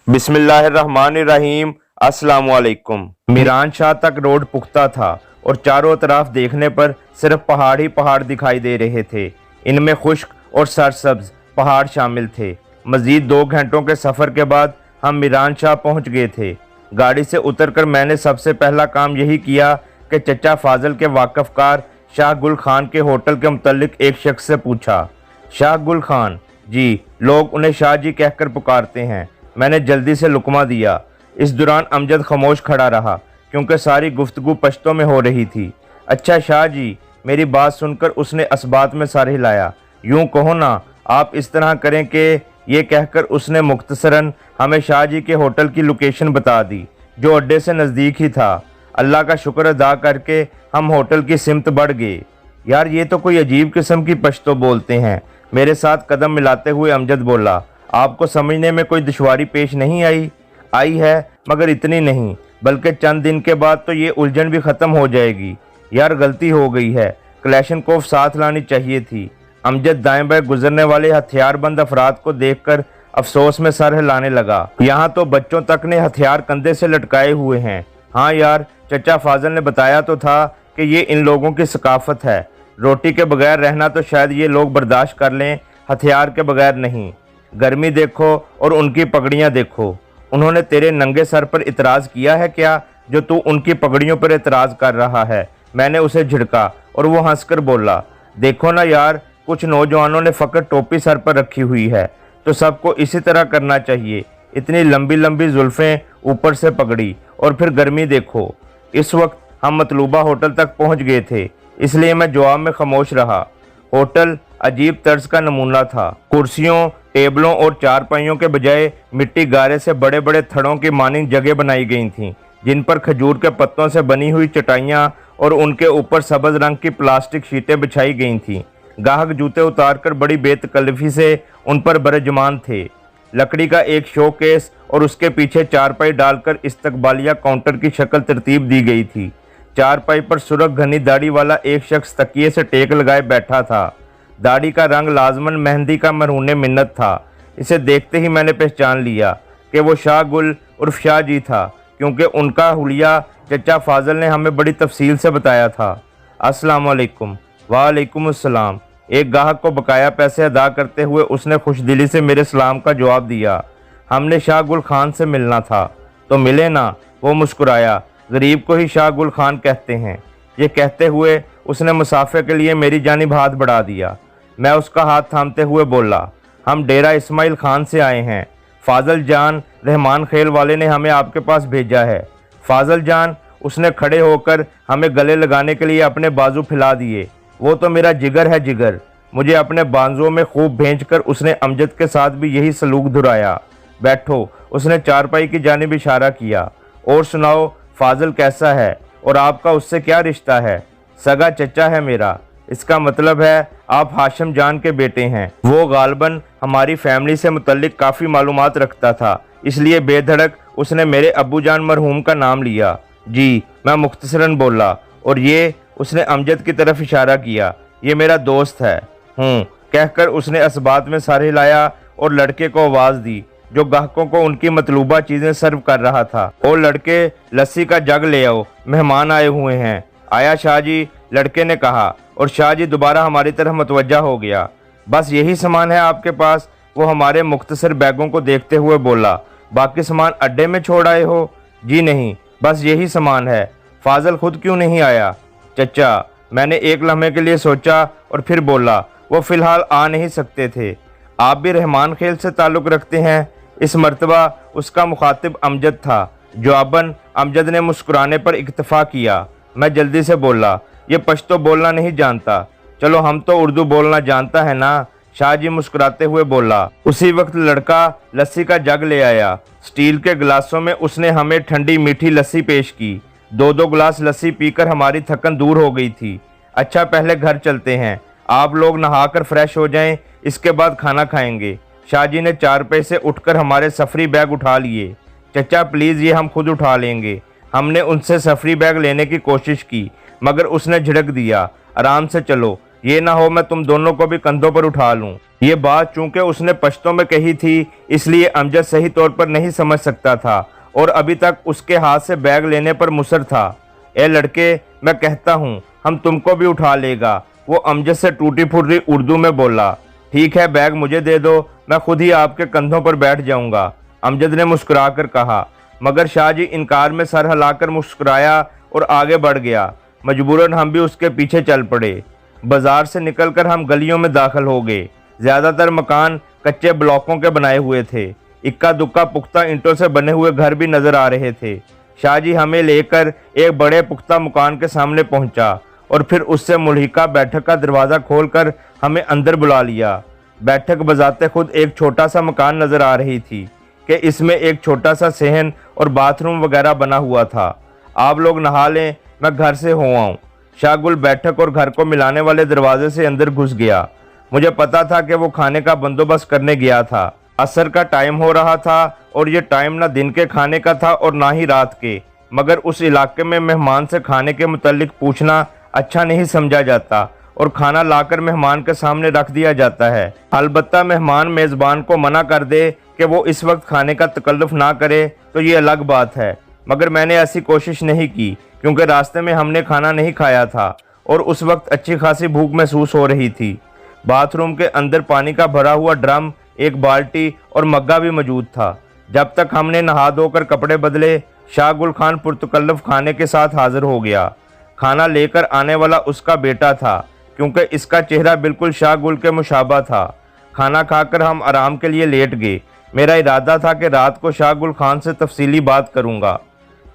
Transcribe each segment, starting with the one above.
बिस्मिल्लाहिर्रहमानिर्रहीम। अस्सलाम वालेकुम। मीरान शाह तक रोड पुख्ता था और चारों तरफ देखने पर सिर्फ पहाड़ ही पहाड़ दिखाई दे रहे थे। इनमें खुश्क और सरसब्ज पहाड़ शामिल थे। मजीद 2 घंटों के सफ़र के बाद हम मीरान शाह पहुंच गए थे। गाड़ी से उतरकर मैंने सबसे पहला काम यही किया कि चचा फाजल के वाकफकार शाह गुल खान के होटल के मुतल्लिक एक शख्स से पूछा। शाह गुल खान? जी, लोग उन्हें शाह जी कहकर पुकारते हैं। मैंने जल्दी से लुकमा दिया। इस दौरान अमजद खामोश खड़ा रहा क्योंकि सारी गुफ्तगू पश्तो में हो रही थी। अच्छा शाह जी, मेरी बात सुनकर उसने असबात में सर हिलाया। यूं कहो ना, आप इस तरह करें कि ये कहकर उसने मुख्तसरन हमें शाह जी के होटल की लोकेशन बता दी, जो अड्डे से नज़दीक ही था। अल्लाह का शुक्र अदा करके हम होटल की सिमत बढ़ गए। यार, ये तो कोई अजीब किस्म की पश्तो बोलते हैं। मेरे साथ कदम मिलाते हुए अमजद बोला। आपको समझने में कोई दुश्वारी पेश नहीं आई है, मगर इतनी नहीं, बल्कि चंद दिन के बाद तो ये उलझन भी ख़त्म हो जाएगी। यार, गलती हो गई है, क्लैशनकोफ साथ लानी चाहिए थी। अमजद दाएं बाएं गुजरने वाले हथियारबंद अफराद को देखकर अफसोस में सर हिलाने लगा। यहाँ तो बच्चों तक ने हथियार कंधे से लटकाए हुए हैं। हाँ यार, चचा फाजल ने बताया तो था कि ये इन लोगों की सकाफत है। रोटी के बगैर रहना तो शायद ये लोग बर्दाश्त कर लें, हथियार के बगैर नहीं। गर्मी देखो और उनकी पगड़ियाँ देखो। उन्होंने तेरे नंगे सर पर इतराज़ किया है क्या, जो तू उनकी पगड़ियों पर इतराज़ कर रहा है? मैंने उसे झिड़का और वो हंसकर बोला। देखो ना यार, कुछ नौजवानों ने फ़कत टोपी सर पर रखी हुई है, तो सबको इसी तरह करना चाहिए। इतनी लंबी लंबी जुल्फ़ें, ऊपर से पगड़ी, और फिर गर्मी देखो। इस वक्त हम मतलूबा होटल तक पहुँच गए थे, इसलिए मैं जवाब में खामोश रहा। होटल अजीब तर्ज का नमूना था। कुर्सियों, टेबलों और चारपाइयों के बजाय मिट्टी गारे से बड़े बड़े थड़ों की मानिंद जगह बनाई गई थीं, जिन पर खजूर के पत्तों से बनी हुई चटाइयाँ और उनके ऊपर सब्ज़ रंग की प्लास्टिक शीटें बिछाई गई थीं। गाहक जूते उतारकर बड़ी बेतकल्लफी से उन पर बरजमान थे। लकड़ी का एक शोकेस और उसके पीछे चारपाई डालकर इस्तकबालिया काउंटर की शक्ल तरतीब दी गई थी। चारपाई पर सुर्ख घनी दाढ़ी वाला एक शख्स तकिए से टेक लगाए बैठा था। दाढ़ी का रंग लाजमन मेहंदी का मरहून मिन्नत था। इसे देखते ही मैंने पहचान लिया कि वो शाह गुल उर्फ शाह जी था, क्योंकि उनका हुलिया चचा फाजल ने हमें बड़ी तफसील से बताया था। अस्सलाम वालेकुम। वालेकुम अस्सलाम। एक गाहक को बकाया पैसे अदा करते हुए उसने खुशदिली से मेरे सलाम का जवाब दिया। हमने शाह गुल खान से मिलना था, तो मिले ना। वो मुस्कुराया। गरीब को ही शाह गुल खान कहते हैं। ये कहते हुए उसने मुसाफे के लिए मेरी जानिब हाथ बढ़ा दिया। मैं उसका हाथ थामते हुए बोला, हम डेरा इस्माइल खान से आए हैं। फाजल जान रहमान खेल वाले ने हमें आपके पास भेजा है। फाजल जान? उसने खड़े होकर हमें गले लगाने के लिए अपने बाजू फैला दिए। वो तो मेरा जिगर है, जिगर। मुझे अपने बाजुओं में खूब भेंचकर उसने अमजद के साथ भी यही सलूक दुहराया। बैठो, उसने चारपाई की जानिब इशारा किया। और सुनाओ, फाजल कैसा है और आपका उससे क्या रिश्ता है? सगा चचा है मेरा। इसका मतलब है आप हाशिम जान के बेटे हैं। वो गालबन हमारी फैमिली से मुतल्लिक काफ़ी मालूमात रखता था, इसलिए बेधड़क उसने मेरे अब्बू जान मरहूम का नाम लिया। जी, मैं मुख्तसरन बोला। और ये, उसने अमजद की तरफ इशारा किया, ये मेरा दोस्त है। कहकर उसने असबात में सर हिलाया और लड़के को आवाज़ दी, जो गाहकों को उनकी मतलूबा चीज़ें सर्व कर रहा था। और लड़के, लस्सी का जग ले आओ, मेहमान आए हुए हैं। आया शाह जी, लड़के ने कहा, और शाह जी दोबारा हमारी तरफ मतवज्जा हो गया। बस यही सामान है आपके पास? वो हमारे मुख्तसर बैगों को देखते हुए बोला। बाकी सामान अड्डे में छोड़ आए हो? जी नहीं, बस यही सामान है। फाजल खुद क्यों नहीं आया? चचा, मैंने एक लम्हे के लिए सोचा और फिर बोला, वो फ़िलहाल आ नहीं सकते थे। आप भी रहमान खेल से ताल्लुक़ रखते हैं? इस मर्तबा उसका मुखातिब अमजद था। जवाबन अमजद ने मुस्कुराने पर इक्तफा किया। मैं जल्दी से बोला, ये पश्तो बोलना नहीं जानता। चलो, हम तो उर्दू बोलना जानता है ना। शाह जी मुस्कुराते हुए बोला। उसी वक्त लड़का लस्सी का जग ले आया। स्टील के गिलासों में उसने हमें ठंडी मीठी लस्सी पेश की। 2-2 गिलास लस्सी पीकर हमारी थकन दूर हो गई थी। अच्छा, पहले घर चलते हैं। आप लोग नहाकर फ्रेश हो जाएं, इसके बाद खाना खाएंगे। शाह जी ने चारपाई से उठकर हमारे सफरी बैग उठा लिए। चचा प्लीज़, ये हम खुद उठा लेंगे। हमने उनसे सफरी बैग लेने की कोशिश की, मगर उसने झिड़क दिया। आराम से चलो, ये ना हो मैं तुम दोनों को भी कंधों पर उठा लूं। ये बात चूंकि उसने पश्तो में कही थी, इसलिए अमजद सही तौर पर नहीं समझ सकता था और अभी तक उसके हाथ से बैग लेने पर मुसर था। ए लड़के, मैं कहता हूँ हम तुमको भी उठा लेगा, वो अमजद से टूटी फूटी उर्दू में बोला। ठीक है, बैग मुझे दे दो, मैं खुद ही आपके कंधों पर बैठ जाऊंगा, अमजद ने मुस्कुराकर कहा। मगर शाहजी इनकार में सर हिलाकर मुस्कुराया और आगे बढ़ गया। मजबूरन हम भी उसके पीछे चल पड़े। बाजार से निकलकर हम गलियों में दाखिल हो गए। ज़्यादातर मकान कच्चे ब्लॉकों के बनाए हुए थे। इक्का दुक्का पुख्ता ईंटों से बने हुए घर भी नजर आ रहे थे। शाहजी हमें लेकर एक बड़े पुख्ता मकान के सामने पहुंचा और फिर उससे मुल्हिका बैठक का दरवाज़ा खोलकर हमें अंदर बुला लिया। बैठक बजाते खुद एक छोटा सा मकान नजर आ रही थी कि इसमें एक छोटा सा सहन और बाथरूम वगैरह बना हुआ था। आप लोग नहा लें, मैं घर से हो आऊँ। शाहगुल बैठक और घर को मिलाने वाले दरवाजे से अंदर घुस गया। मुझे पता था कि वो खाने का बंदोबस्त करने गया था। असर का टाइम हो रहा था और ये टाइम ना दिन के खाने का था और ना ही रात के, मगर उस इलाके में मेहमान से खाने के मुतल्लिक पूछना अच्छा नहीं समझा जाता और खाना लाकर मेहमान के सामने रख दिया जाता है। अलबत्ता मेहमान मेज़बान को मना कर दे कि वो इस वक्त खाने का तकल्लुफ़ ना करे तो ये अलग बात है, मगर मैंने ऐसी कोशिश नहीं की क्योंकि रास्ते में हमने खाना नहीं खाया था और उस वक्त अच्छी खासी भूख महसूस हो रही थी। बाथरूम के अंदर पानी का भरा हुआ ड्रम, एक बाल्टी और मग्गा भी मौजूद था। जब तक हमने नहा धोकर कपड़े बदले, शाहगुल खान पुरतकल्लुफ़ खाने के साथ हाजिर हो गया। खाना लेकर आने वाला उसका बेटा था क्योंकि इसका चेहरा बिल्कुल शाहगुल के मुशाबा था। खाना खाकर हम आराम के लिए लेट गए। मेरा इरादा था कि रात को शाहगुल खान से तफसीली बात करूंगा।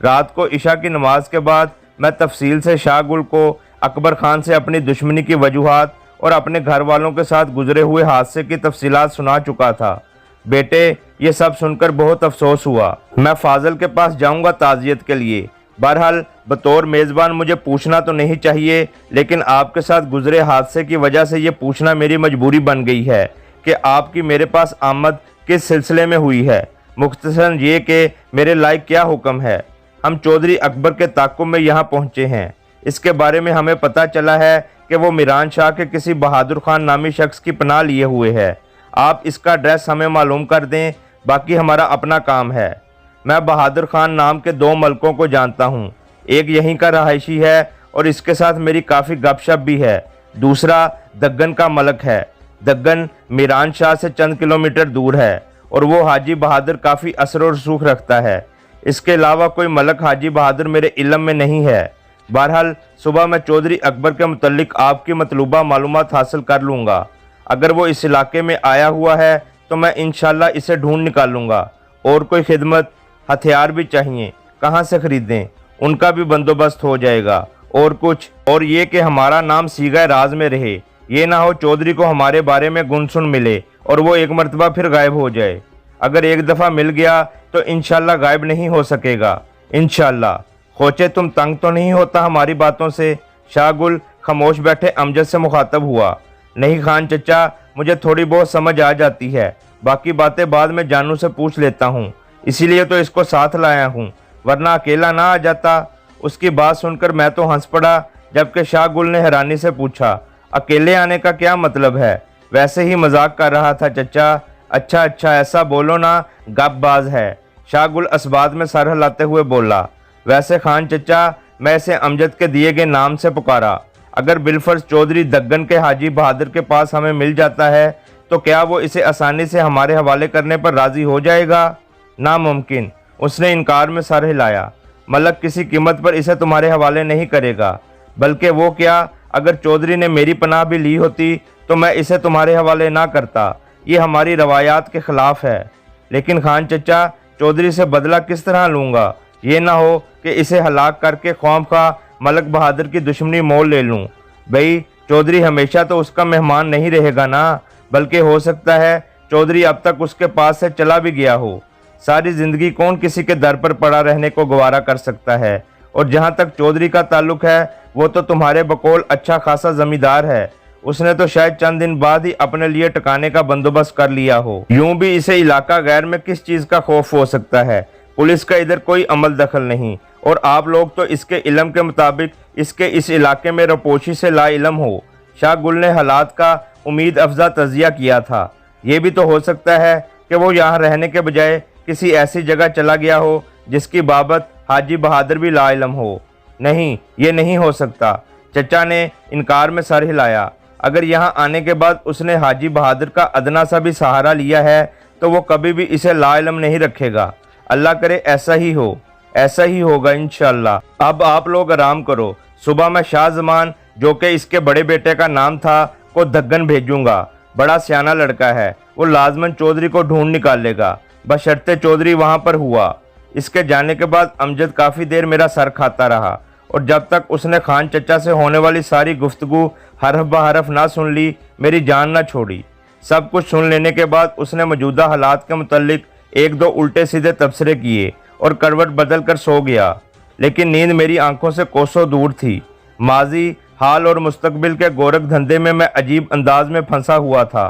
रात को इशा की नमाज के बाद मैं तफसील से शाहगुल को अकबर खान से अपनी दुश्मनी की वजूहात और अपने घर वालों के साथ गुजरे हुए हादसे की तफसीलात सुना चुका था। बेटे, ये सब सुनकर बहुत अफसोस हुआ। मैं फाजिल के पास जाऊंगा ताज़ियत के लिए। बहरहाल बतौर मेज़बान मुझे पूछना तो नहीं चाहिए, लेकिन आपके साथ गुजरे हादसे की वजह से ये पूछना मेरी मजबूरी बन गई है कि आपकी मेरे पास आमद किस सिलसिले में हुई है। मुख्तसरन ये कि मेरे लायक क्या हुक्म है। हम चौधरी अकबर के ताक़ुब में यहाँ पहुँचे हैं। इसके बारे में हमें पता चला है कि वो मीरान शाह के किसी बहादुर खान नामी शख्स की पनाह लिए हुए है। आप इसका एड्रेस हमें मालूम कर दें, बाकी हमारा अपना काम है। मैं बहादुर खान नाम के 2 मलकों को जानता हूँ। एक यहीं का रहायशी है और इसके साथ मेरी काफ़ी गपशप भी है। दूसरा दग्गन का मलक है। दग्गन मीरान शाह से चंद किलोमीटर दूर है और वो हाजी बहादुर काफ़ी असर और रसूख रखता है। इसके अलावा कोई मलक हाजी बहादुर मेरे इल्म में नहीं है। बहरहाल सुबह मैं चौधरी अकबर के मुतल्लिक आपकी मतलूबा मालूमात हासिल कर लूँगा। अगर वो इस इलाके में आया हुआ है तो मैं इंशाल्लाह इसे ढूंढ निकालूंगा। और कोई खिदमत, हथियार भी चाहिए, कहाँ से ख़रीदें, उनका भी बंदोबस्त हो जाएगा। और कुछ, और ये कि हमारा नाम सीगा राज में रहे। ये ना हो चौधरी को हमारे बारे में गुनसुन मिले और वो एक मरतबा फिर गायब हो जाए। अगर एक दफ़ा मिल गया तो इंशाल्लाह गायब नहीं हो सकेगा, इंशाल्लाह। खोचे, तुम तंग तो नहीं होता हमारी बातों से? शाहगुल खामोश बैठे अमजद से मुखातब हुआ। नहीं खान चचा, मुझे थोड़ी बहुत समझ आ जाती है, बाकी बातें बाद में जानू से पूछ लेता हूँ, इसीलिए तो इसको साथ लाया हूँ, वरना अकेला ना आ जाता। उसकी बात सुनकर मैं तो हंस पड़ा, जबकि शाहगुल ने हैरानी से पूछा, अकेले आने का क्या मतलब है? वैसे ही मजाक कर रहा था चचा। अच्छा अच्छा, ऐसा बोलो ना, गपबाज है। शाहगुल असबाद में सर हिलाते हुए बोला। वैसे खान चचा, मैं इसे अमजद के दिए गए नाम से पुकारा। अगर बिलफर्ज चौधरी दग्गन के हाजी बहादुर के पास हमें मिल जाता है तो क्या वो इसे आसानी से हमारे हवाले करने पर राज़ी हो जाएगा? नामुमकिन। उसने इनकार में सर हिलाया। मलक किसी कीमत पर इसे तुम्हारे हवाले नहीं करेगा, बल्कि वो क्या, अगर चौधरी ने मेरी पनाह भी ली होती तो मैं इसे तुम्हारे हवाले ना करता। ये हमारी रवायात के ख़िलाफ़ है। लेकिन खान चचा, चौधरी से बदला किस तरह लूँगा? ये ना हो कि इसे हलाक करके खौफ मलक बहादुर की दुश्मनी मोल ले लूँ। भाई, चौधरी हमेशा तो उसका मेहमान नहीं रहेगा ना, बल्कि हो सकता है चौधरी अब तक उसके पास से चला भी गया हो। सारी ज़िंदगी कौन किसी के दर पर पड़ा रहने को गवारा कर सकता है? और जहाँ तक चौधरी का ताल्लुक है, वो तो तुम्हारे बकौल अच्छा खासा ज़मींदार है। उसने तो शायद चंद दिन बाद ही अपने लिए टिकाने का बंदोबस्त कर लिया हो। यूं भी इसे इलाका गैर में किस चीज़ का खौफ हो सकता है? पुलिस का इधर कोई अमल दखल नहीं, और आप लोग तो इसके इल्म के मुताबिक इसके इस इलाके में रपोशी से ला इल्म हो। शाह गुल ने हालात का उम्मीद अफजा तजिया किया था। ये भी तो हो सकता है कि वो यहाँ रहने के बजाय किसी ऐसी जगह चला गया हो जिसकी बाबत हाजी बहादुर भी लाइलम हो। नहीं, ये नहीं हो सकता। चचा ने इनकार में सर हिलाया। अगर यहाँ आने के बाद उसने हाजी बहादुर का अदना सा भी सहारा लिया है तो वो कभी भी इसे लाइलम नहीं रखेगा। अल्लाह करे ऐसा ही हो, ऐसा ही होगा इंशाअल्लाह। अब आप लोग आराम करो। सुबह मैं शाह जमान, जो कि इसके बड़े बेटे का नाम था, को धग्गन भेजूंगा। बड़ा सियाना लड़का है, वो लाजमन चौधरी को ढूंढ निकालेगा, बशर्ते चौधरी वहाँ पर हुआ। इसके जाने के बाद अमजद काफ़ी देर मेरा सर खाता रहा और जब तक उसने खान चचा से होने वाली सारी गुफ्तगू हरफ ब हरफ ना सुन ली, मेरी जान ना छोड़ी। सब कुछ सुन लेने के बाद उसने मौजूदा हालात के मुतल्लिक एक दो उल्टे सीधे तबसरे किए और करवट बदल कर सो गया। लेकिन नींद मेरी आंखों से कोसों दूर थी। माजी, हाल और मुस्तकबिल के गोरख धंधे में मैं अजीब अंदाज में फंसा हुआ था।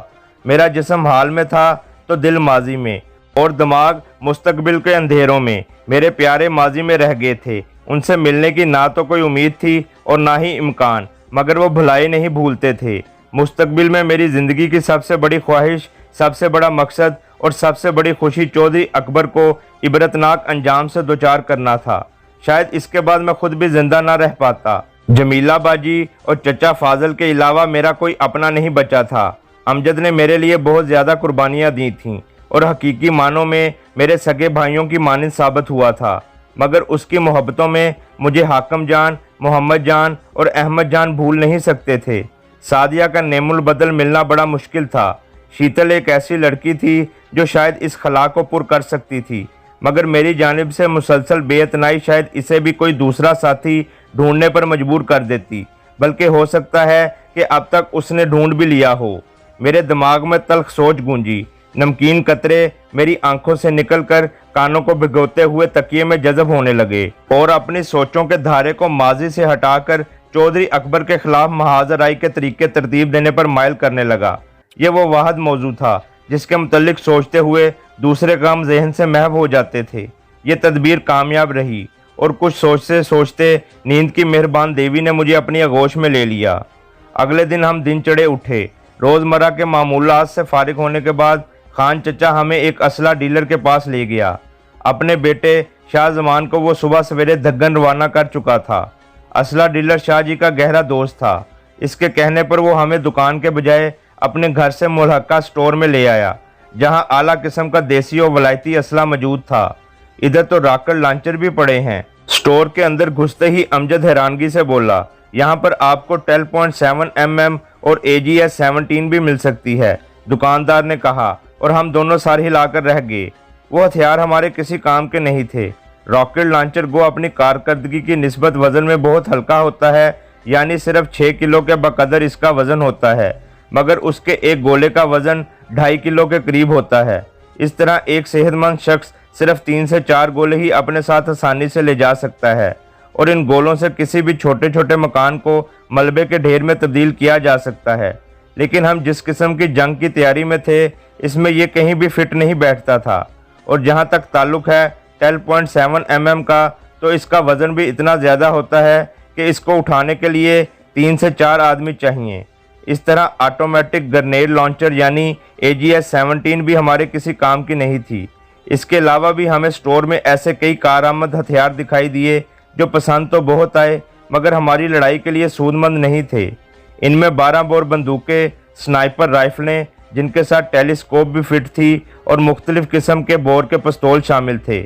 मेरा जिस्म हाल में था तो दिल माजी में और दिमाग मुस्तकबिल के अंधेरों में। मेरे प्यारे माजी में रह गए थे। उनसे मिलने की ना तो कोई उम्मीद थी और ना ही इम्कान, मगर वो भुलाई नहीं भूलते थे। मुस्तकबिल में मेरी ज़िंदगी की सबसे बड़ी ख्वाहिश, सबसे बड़ा मकसद और सबसे बड़ी खुशी चौधरी अकबर को इबरतनाक अंजाम से दोचार करना था। शायद इसके बाद मैं खुद भी जिंदा ना रह पाता। जमीला बाजी और चचा फाजल के अलावा मेरा कोई अपना नहीं बचा था। अमजद ने मेरे लिए बहुत ज़्यादा कुर्बानियाँ दी थीं और हकीकी मानों में मेरे सगे भाइयों की मानिंद साबित हुआ था, मगर उसकी मोहब्बतों में मुझे हाकम जान, मोहम्मद जान और अहमद जान भूल नहीं सकते थे। सादिया का नेमुल बदल मिलना बड़ा मुश्किल था। शीतल एक ऐसी लड़की थी जो शायद इस खला को पुर कर सकती थी, मगर मेरी जानिब से मुसलसल बेइतनाई शायद इसे भी कोई दूसरा साथी ढूंढने पर मजबूर कर देती, बल्कि हो सकता है कि अब तक उसने ढूंढ भी लिया हो। मेरे दिमाग में तल्ख सोच गूंजी। नमकीन कतरे मेरी आंखों से निकलकर कानों को भिगोते हुए तकिए में जज़ब होने लगे और अपनी सोचों के धारे को माजी से हटाकर चौधरी अकबर के खिलाफ महाजराई के तरीके तरतीब देने पर माइल करने लगा। ये वो वाहद मौजू था जिसके मुतल्लिक सोचते हुए दूसरे काम जहन से महव हो जाते थे। ये तदबीर कामयाब रही और कुछ सोचते सोचते नींद की मेहरबान देवी ने मुझे अपनी आगोश में ले लिया। अगले दिन हम दिन चढ़े उठे। रोज़मर्रा के मामूलात से फारिग होने के बाद खान चचा हमें एक असला डीलर के पास ले गया। अपने बेटे शाह जमान को वो सुबह सवेरे धग्गन रवाना कर चुका था। असला डीलर शाह जी का गहरा दोस्त था। इसके कहने पर वो हमें दुकान के बजाय अपने घर से मुल्हका स्टोर में ले आया, जहां आला किस्म का देसी और वलायती असला मौजूद था। इधर तो रॉकेट लॉन्चर भी पड़े हैं। स्टोर के अंदर घुसते ही अमजद हैरानगी से बोला, यहाँ पर आपको 12.7 mm और AGS 17 भी मिल सकती है। दुकानदार ने कहा और हम दोनों सर हिलाकर रह गए। वो हथियार हमारे किसी काम के नहीं थे। रॉकेट लॉन्चर गो अपनी कारकर्दगी की निस्बत वज़न में बहुत हल्का होता है, यानी सिर्फ 6 किलो के बकदर इसका वज़न होता है, मगर उसके एक गोले का वज़न 2.5 किलो के करीब होता है। इस तरह एक सेहतमंद शख्स सिर्फ 3 से 4 गोले ही अपने साथ आसानी से ले जा सकता है और इन गोलों से किसी भी छोटे छोटे मकान को मलबे के ढेर में तब्दील किया जा सकता है। लेकिन हम जिस किस्म की जंग की तैयारी में थे, इसमें यह कहीं भी फिट नहीं बैठता था। और जहां तक ताल्लुक है 12.7 mm का, तो इसका वज़न भी इतना ज़्यादा होता है कि इसको उठाने के लिए 3 से 4 आदमी चाहिए। इस तरह ऑटोमेटिक ग्रेनेड लॉन्चर यानी AGS 17 भी हमारे किसी काम की नहीं थी। इसके अलावा भी हमें स्टोर में ऐसे कई कारआमद हथियार दिखाई दिए जो पसंद तो बहुत आए, मगर हमारी लड़ाई के लिए सूदमंद नहीं थे। इनमें 12 बोर बंदूकें, स्नाइपर राइफलें जिनके साथ टेलीस्कोप भी फिट थी और मुख्तलिफ किस्म के बोर के पिस्तौल शामिल थे।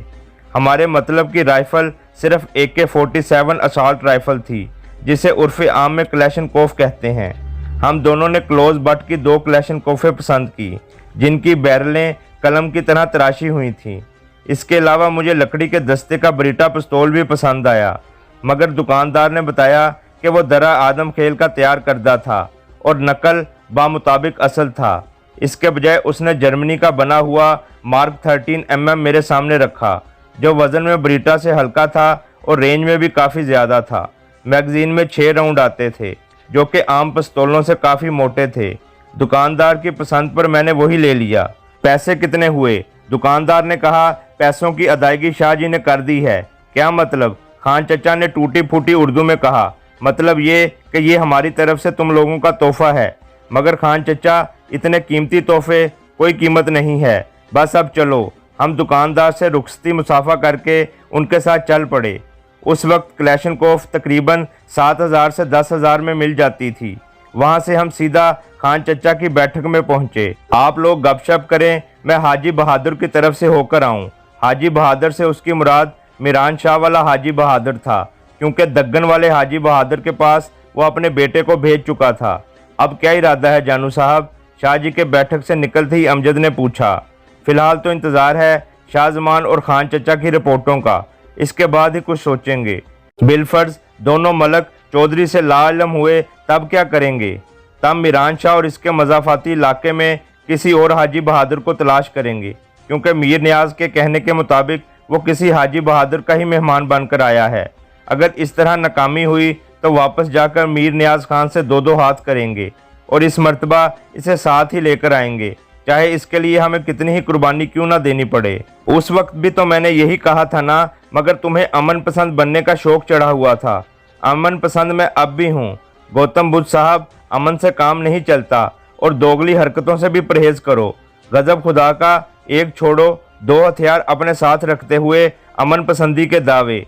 हमारे मतलब की राइफ़ल सिर्फ AK-47 असॉल्ट राइफ़ल थी, जिसे उर्फ़ आम में क्लैशनकोफ कहते हैं। हम दोनों ने क्लोज बट की 2 क्लैशनकोफें पसंद की, जिनकी बैरलें कलम की तरह तराशी हुई थीं। इसके अलावा मुझे लकड़ी के दस्ते का बरीटा पिस्तौल भी पसंद आया, मगर दुकानदार ने बताया कि वो दरा आदम खेल का तैयार करदा था और नकल बामुताबिक असल था। इसके बजाय उसने जर्मनी का बना हुआ मार्क 13 mm मेरे सामने रखा, जो वज़न में बरीटा से हल्का था और रेंज में भी काफ़ी ज़्यादा था। मैगज़ीन में 6 राउंड आते थे, जो कि आम पिस्तौलों से काफ़ी मोटे थे। दुकानदार की पसंद पर मैंने वही ले लिया। पैसे कितने हुए? दुकानदार ने कहा, पैसों की अदायगी शाह जी ने कर दी है। क्या मतलब? खान चचा ने टूटी फूटी उर्दू में कहा। मतलब ये कि ये हमारी तरफ से तुम लोगों का तोहफा है। मगर खान चचा, इतने कीमती तोहफे कोई कीमत नहीं है। बस अब चलो। हम दुकानदार से रुखसती मुसाफा करके उनके साथ चल पड़े। उस वक्त क्लैशनकोफ तकरीबन 7,000 से 10,000 में मिल जाती थी। वहाँ से हम सीधा खान चचा की बैठक में पहुँचे। आप लोग गपशप करें, मैं हाजी बहादुर की तरफ से होकर आऊँ। हाजी बहादुर से उसकी मुराद मीरान शाह वाला हाजी बहादुर था, क्योंकि दग्गन वाले हाजी बहादुर के पास वो अपने बेटे को भेज चुका था। अब क्या इरादा है जानू साहब? शाह जी के बैठक से निकलते ही अमजद ने पूछा। फिलहाल तो इंतज़ार है शाहजमान और खान चचा की रिपोर्टों का, इसके बाद ही कुछ सोचेंगे। बिलफर्ज दोनों मलक चौधरी से लाइलम हुए तब क्या करेंगे? तब मीरान शाह और इसके मज़ाफ़ाती इलाके में किसी और हाजी बहादुर को तलाश करेंगे, क्योंकि मीर नियाज के कहने के मुताबिक वो किसी हाजी बहादुर का ही मेहमान बनकर आया है। अगर इस तरह नाकामी हुई तो वापस जाकर मीर नियाज खान से दो हाथ करेंगे और इस मर्तबा इसे साथ ही लेकर आएंगे, चाहे इसके लिए हमें कितनी ही कुर्बानी क्यों ना देनी पड़े। उस वक्त भी तो मैंने यही कहा था ना, मगर तुम्हें अमन पसंद बनने का शौक चढ़ा हुआ था। अमन पसंद मैं अब भी हूँ गौतम बुद्ध साहब। अमन से काम नहीं चलता और दोगली हरकतों से भी परहेज करो। गजब खुदा का, एक छोड़ो दो हथियार अपने साथ रखते हुए अमन पसंदी के दावे।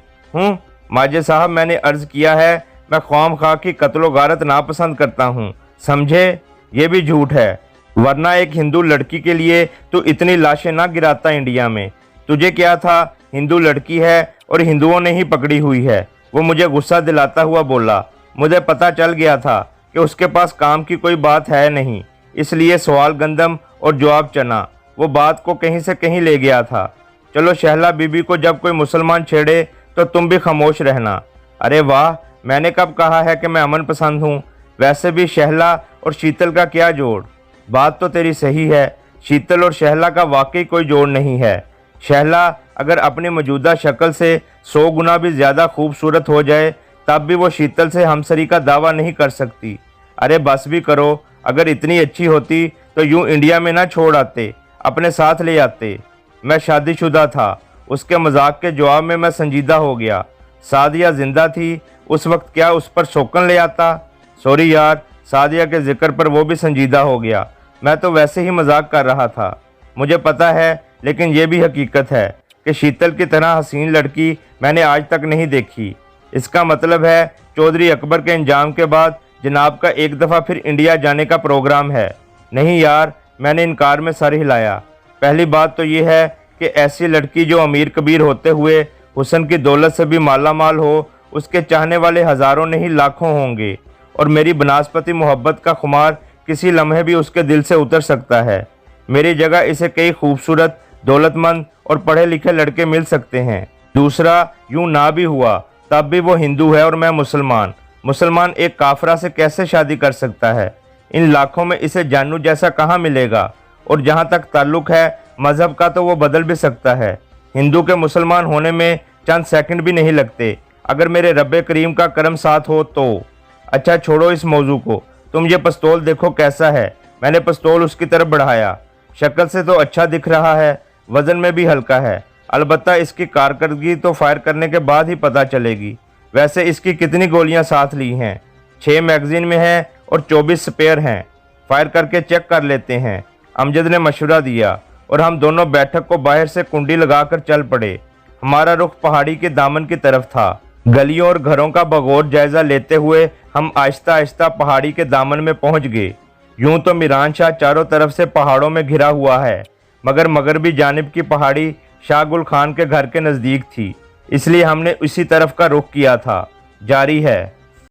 माजे साहब, मैंने अर्ज किया है मैं ख्वाम खा की कत्लो गारत नापसंद करता हूँ, समझे? ये भी झूठ है, वरना एक हिंदू लड़की के लिए तू इतनी लाशें ना गिराता इंडिया में। तुझे क्या था, हिंदू लड़की है और हिंदुओं ने ही पकड़ी हुई है। वो मुझे गुस्सा दिलाता हुआ बोला। मुझे पता चल गया था कि उसके पास काम की कोई बात है नहीं, इसलिए सवाल गंदम और जवाब चना वो बात को कहीं से कहीं ले गया था। चलो, शहला बीबी को जब कोई मुसलमान छेड़े तो तुम भी खामोश रहना। अरे वाह, मैंने कब कहा है कि मैं अमन पसंद हूँ? वैसे भी शहला और शीतल का क्या जोड़? बात तो तेरी सही है, शीतल और शहला का वाकई कोई जोड़ नहीं है। शहला अगर अपनी मौजूदा शक्ल से 100 गुना भी ज़्यादा खूबसूरत हो जाए तब भी वो शीतल से हमसरी का दावा नहीं कर सकती। अरे बस भी करो, अगर इतनी अच्छी होती तो यूं इंडिया में ना छोड़ आते, अपने साथ ले आते। मैं शादीशुदा था। उसके मजाक के जवाब में मैं संजीदा हो गया। सादिया जिंदा थी, उस वक्त क्या उस पर शौकन ले आता? सॉरी यार, सादिया के जिक्र पर वो भी संजीदा हो गया। मैं तो वैसे ही मजाक कर रहा था, मुझे पता है, लेकिन ये भी हकीकत है कि शीतल की तरह हसीन लड़की मैंने आज तक नहीं देखी। इसका मतलब है चौधरी अकबर के इंजाम के बाद जनाब का एक दफ़ा फिर इंडिया जाने का प्रोग्राम है। नहीं यार, मैंने इनकार में सर हिलाया। पहली बात तो ये है कि ऐसी लड़की जो अमीर कबीर होते हुए हुस्न की दौलत से भी माला माल हो, उसके चाहने वाले हज़ारों नहीं लाखों होंगे, और मेरी बनास्पति मोहब्बत का खुमार किसी लम्हे भी उसके दिल से उतर सकता है। मेरी जगह इसे कई खूबसूरत, दौलतमंद और पढ़े लिखे लड़के मिल सकते हैं। दूसरा, यूं ना भी हुआ तब भी वो हिंदू है और मैं मुसलमान। मुसलमान एक काफरा से कैसे शादी कर सकता है? इन लाखों में इसे जानू जैसा कहाँ मिलेगा? और जहाँ तक ताल्लुक है मज़हब का, तो वो बदल भी सकता है। हिंदू के मुसलमान होने में चंद सेकंड भी नहीं लगते, अगर मेरे रब्बे करीम का करम साथ हो तो। अच्छा छोड़ो इस मौजू को, तुम ये पिस्तौल देखो कैसा है। मैंने पिस्तौल उसकी तरफ बढ़ाया। शक्ल से तो अच्छा दिख रहा है, वज़न में भी हल्का है। अलबत्ता इसकी कारकर्दगी तो फायर करने के बाद ही पता चलेगी। वैसे इसकी कितनी गोलियां साथ ली हैं? 6 मैगजीन में है और 24 स्पेयर हैं। फायर करके चेक कर लेते हैं, अमजद ने मशवरा दिया, और हम दोनों बैठक को बाहर से कुंडी लगाकर चल पड़े। हमारा रुख पहाड़ी के दामन की तरफ था। गलियों और घरों का बगौर जायजा लेते हुए हम आहिस्ता आहिस्ता पहाड़ी के दामन में पहुंच गए। यूं तो मीरान शाह चारों तरफ से पहाड़ों में घिरा हुआ है, मगर मगरबी जानिब की पहाड़ी शाह गुल खान के घर के नज़दीक थी, इसलिए हमने उसी तरफ का रुख किया था। जारी है।